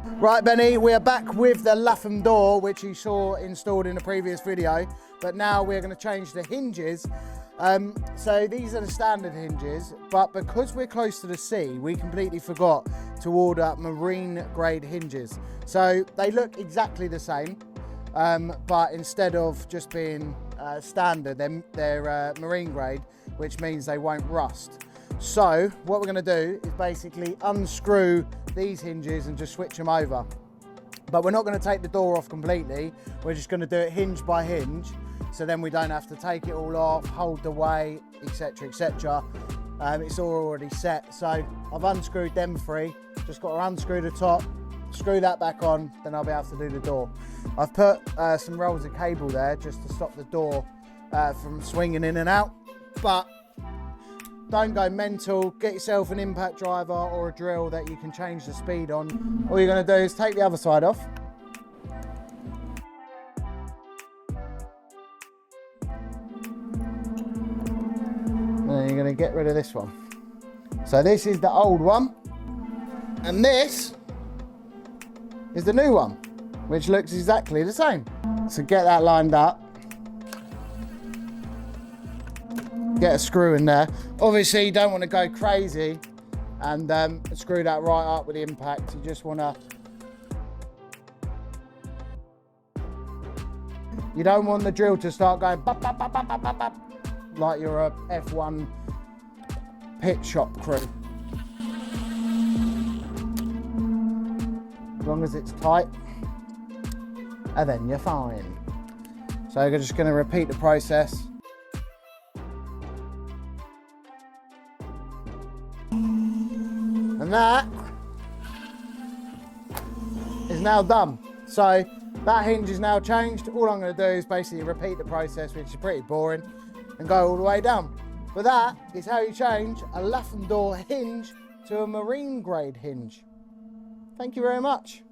Right, Benny, we are back with the Latham door, which you saw installed in the previous video, but now we're going to change the hinges. So these are the standard hinges, but because we're close to the sea, we completely forgot to order marine grade hinges. So they look exactly the same, but instead of just being standard, they're marine grade, which means they won't rust. So what we're going to do is basically unscrew these hinges and just switch them over. But we're not going to take the door off completely. We're just going to do it hinge by hinge, so then we don't have to take it all off, hold the weight, etc, etc. It's all already set. So I've unscrewed them three. Just got to unscrew the top, screw that back on, then I'll be able to do the door. I've put some rolls of cable there just to stop the door from swinging in and out. But don't go mental. Get yourself an impact driver or a drill that you can change the speed on. All you're going to do is take the other side off. And then you're going to get rid of this one. So this is the old one. And this is the new one, which looks exactly the same. So get that lined up. Get a screw in there. Obviously you don't want to go crazy and screw that right up with the impact. You just want to, you don't want the drill to start going bop, bop, bop, bop, bop, bop, bop, like you're a F1 pit shop crew. As long as it's tight, and then you're fine. So you're just going to repeat the process. And that is now done. So that hinge is now changed. All I'm going to do is basically repeat the process, which is pretty boring, and go all the way down. But that is how you change a Latham door hinge to a marine grade hinge. Thank you very much.